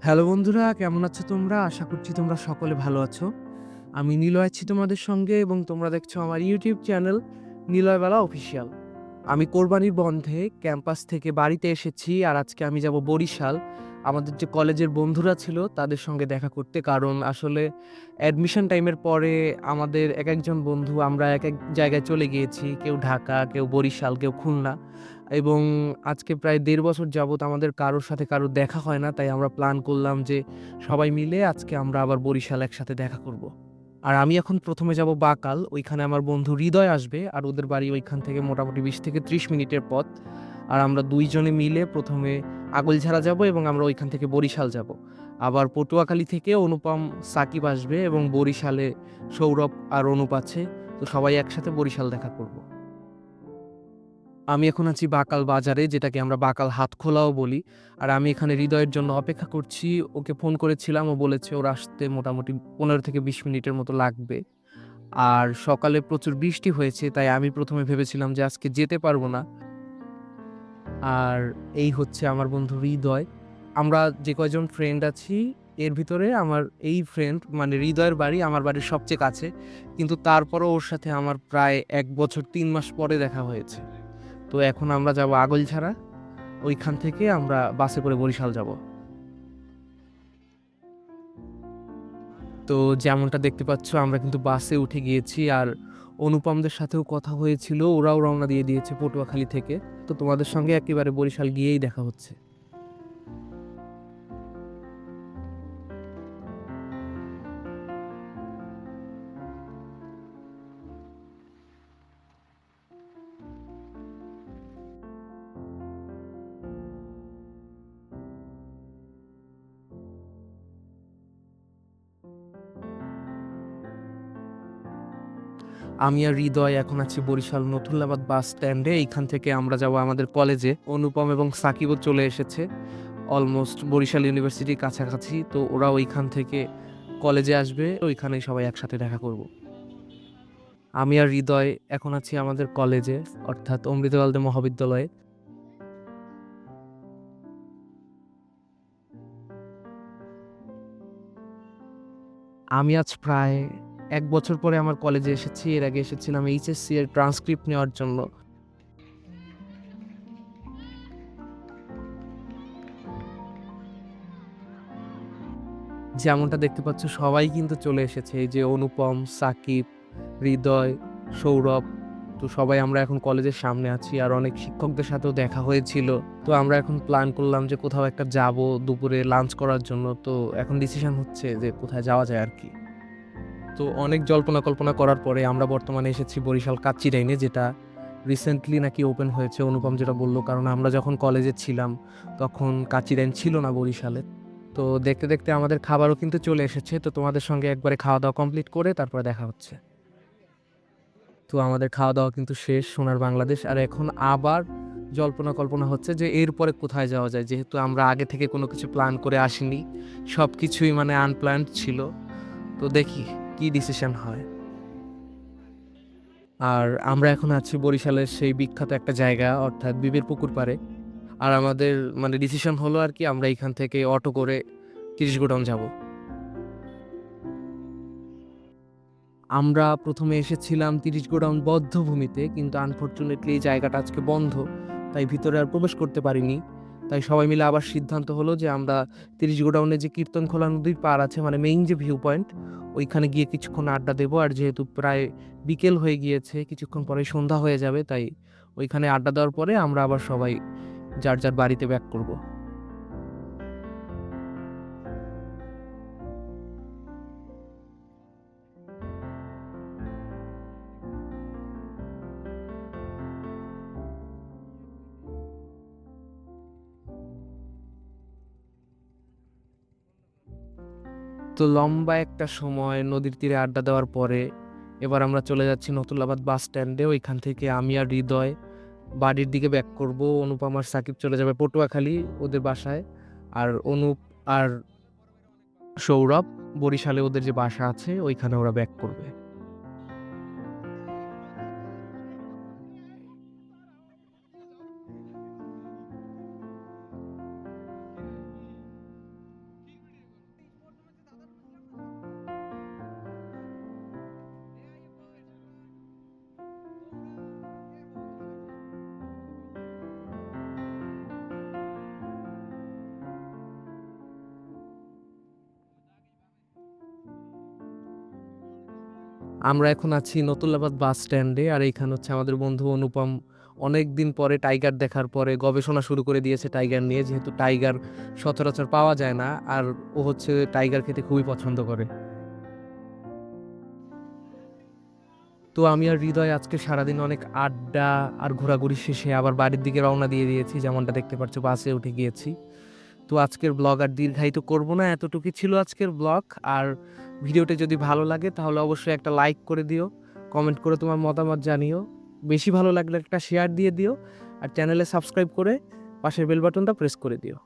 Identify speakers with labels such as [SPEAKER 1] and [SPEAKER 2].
[SPEAKER 1] Hello বন্ধুরা, কেমন আছো তোমরা? আশা করছি তোমরা সকলে ভালো আছো। আমি নিলয় আছি তোমাদের সঙ্গে এবং তোমরা দেখছো আমার ইউটিউব চ্যানেল নিলয়বালা অফিসিয়াল। আমি কোরবানির বন্ধে ক্যাম্পাস থেকে বাড়িতে এসেছি আর আজকে আমি যাব বরিশাল। আমাদের যে কলেজের বন্ধুরা ছিল তাদের সঙ্গে দেখা করতে, কারণ আসলে অ্যাডমিশন টাইমের পরে আমাদের একজন বন্ধু আমরা এক জায়গায় চলে গিয়েছি। কেউ ঢাকা, কেউ বরিশাল, কেউ খুলনা, এবং আজকে প্রায় ১.৫ বছর যাবৎ আমাদের কারোর সাথে কারো দেখা হয় না। তাই আমরা প্ল্যান করলাম যে সবাই মিলে আজকে আমরা আবার বরিশাল একসাথে দেখা করব। আর আমি এখন ১ম এ যাব বাকাল। ওইখানে আমার বন্ধু হৃদয় আসবে আর ওদের বাড়ি ওইখান থেকে মোটামুটি ২০ থেকে ৩০ মিনিটের পথ। আর আমরা ২ জনে মিলে ১ম এ আগৈলঝাড়া যাব এবং আমরা ওইখান থেকে বরিশাল যাব। আবার পটুয়াখালী থেকে অনুপম, সাকিব আসবে এবং বরিশালে সৌরভ আর অনুপ আছে। তো সবাই একসাথে বরিশাল দেখা করব। আমি এখন আছি বাকাল বাজারে, যেটাকে আমরা বাকাল হাটখোলাও বলি। আর আমি এখানে হৃদয়ের জন্য অপেক্ষা করছি। ওকে ফোন করেছিলাম, ও বলেছে ওর আসতে মোটামুটি ১৫ থেকে ২০ মিনিটের মতো লাগবে। আর সকালে প্রচুর বৃষ্টি হয়েছে, তাই আমি ১ম এ ভেবেছিলাম যে আজকে যেতে পারবো না। আর এই হচ্ছে আমার বন্ধু হৃদয়। আমরা যে কয়জন ফ্রেন্ড আছি, এর ভিতরে আমার এই ফ্রেন্ড মানে হৃদয়ের বাড়ি আমার বাড়ির সবচেয়ে কাছে। কিন্তু তারপরও ওর সাথে আমার প্রায় ১ বছর ৩ মাস পরে দেখা হয়েছে। তো এখন আমরা যাবো আগৈলঝাড়া। ওইখান থেকে আমরা বাসে করে বরিশাল যাব। তো যেমনটা দেখতে পাচ্ছ আমরা কিন্তু বাসে উঠে গিয়েছি আর অনুপমদের সাথেও কথা হয়েছিল, ওরাও রওনা দিয়ে দিয়েছে পটুয়াখালী থেকে। তো তোমাদের সঙ্গে একেবারে বরিশাল গিয়েই দেখা হচ্ছে। আমি আর হৃদয় এখন আছি বরিশাল নথুল্লাবাদ বাস স্ট্যান্ডে। এইখান থেকে আমরা যাব আমাদের কলেজে। অনুপম এবং সাকিবও চলে এসেছে অলমোস্ট বরিশাল ইউনিভার্সিটির কাছাকাছি। তো ওরা ওইখান থেকে কলেজে আসবে, ওইখানেই সবাই একসাথে দেখা করব। আমি আর হৃদয় এখন আছি আমাদের কলেজে, অর্থাৎ অমৃত আলদে মহাবিদ্যালয়ে। আমি আজ প্রায় ১ বছর পরে আমার কলেজে এসেছি। এর আগে এসেছিলাম এইচএসসি এর ট্রান্সক্রিপ্ট নেওয়ার জন্য। যেমনটা দেখতে পাচ্ছ সবাই কিন্তু চলে এসেছে। এই যে অনুপম, সাকিব, হৃদয়, সৌরভ। তো সবাই আমরা এখন কলেজের সামনে আছি আর অনেক শিক্ষকদের সাথেও দেখা হয়েছিল। তো আমরা এখন প্ল্যান করলাম যে কোথাও একটা যাবো দুপুরে লাঞ্চ করার জন্য। তো এখন ডিসিশন হচ্ছে যে কোথায় যাওয়া যায় আরকি। তো অনেক জল্পনা কল্পনা করার পরে আমরা বর্তমানে এসেছি বরিশাল কাচ্চিরাইনে, যেটা রিসেন্টলি নাকি ওপেন হয়েছে, অনুপম যেটা বলল। কারণ আমরা যখন কলেজে ছিলাম তখন কাচ্চিরাইন ছিল না বরিশালে। তো দেখতে দেখতে আমাদের খাবারও কিন্তু চলে এসেছে। তো তোমাদের সঙ্গে একবারে খাওয়া দাওয়া কমপ্লিট করে তারপরে দেখা হচ্ছে। তো আমাদের খাওয়া দাওয়া কিন্তু শেষ সোনার বাংলাদেশ। আর এখন আবার জল্পনা কল্পনা হচ্ছে যে এরপরে কোথায় যাওয়া যায়, যেহেতু আমরা আগে থেকে কোনো কিছু প্ল্যান করে আসিনি। সব কিছুই মানে আনপ্ল্যান্ড ছিল। তো দেখি কি ডিসিশন হয়। আর আমরা এখন আছি বরিশালের সেই বিখ্যাত একটা জায়গা, অর্থাৎ বিবির পুকুর পাড়ে। আর আমাদের মানে ডিসিশন হলো আর কি, আমরা এখান থেকে অটো করে ৩০ গোডাউন যাব। আমরা ১ম এ এসেছিলাম ৩০ গোডাউন বধ্যভূমিতে, কিন্তু আনফরচুনেটলি এই জায়গাটা আজকে বন্ধ। তাই ভিতরে আর প্রবেশ করতে পারিনি। তাই সবাই মিলে আবার সিদ্ধান্ত হলো যে আমরা ৩০ গোডাউনে যে কীর্তনখোলা নদীর পাড় আছে, মানে মেইন যে ভিউ পয়েন্ট, ওইখানে গিয়ে কিছুক্ষণ আড্ডা দেবো। আর যেহেতু প্রায় বিকেল হয়ে গিয়েছে, কিছুক্ষণ পরেই সন্ধ্যা হয়ে যাবে, তাই ওইখানে আড্ডা দেওয়ার পরে আমরা আবার সবাই যার যার বাড়িতে ব্যাক করব। তো লম্বা একটা সময় নদীর তীরে আড্ডা দেওয়ার পরে এবার আমরা চলে যাচ্ছি নতুল্লাবাদ বাস স্ট্যান্ডে। ওইখান থেকে আমি আর হৃদয় বাড়ির দিকে ব্যাক করব। অনুপম আর সাকিব চলে যাবে পটুয়াখালী ওদের বাসায়। আর অনুপ আর সৌরভ বরিশালে ওদের যে বাসা আছে ওইখানে ওরা ব্যাক করবে। আমরা এখন আছি নতুল্লাবাদ বাস স্ট্যান্ডে, আর এইখানে হচ্ছে আমাদের বন্ধু অনুপম অনেক দিন পরে টাইগার দেখার পরে গবেষণা শুরু করে দিয়েছে টাইগার নিয়ে, যেহেতু টাইগার সচরাচর পাওয়া যায় না, আর ও হচ্ছে টাইগার খেতে খুবই পছন্দ করে। তো আমি আর হৃদয় আজকে সারাদিন অনেক আড্ডা আর ঘোরাঘুরি শেষে আবার বাড়ির দিকে রওনা দিয়ে দিয়েছি, যেমনটা দেখতে পাচ্ছ বাসে উঠে গিয়েছি। তো আজকের ব্লগ আর দীর্ঘায়িত করব না, এতটুকুই ছিল আজকের ব্লগ। আর ভিডিওটা যদি ভালো লাগে তাহলে অবশ্যই একটা লাইক করে দিও, কমেন্ট করে তোমার মতামত জানিও, বেশি ভালো লাগলে একটা শেয়ার দিয়ে দিও, আর চ্যানেলে সাবস্ক্রাইব করে পাশের বেল বাটনটা প্রেস করে দিও।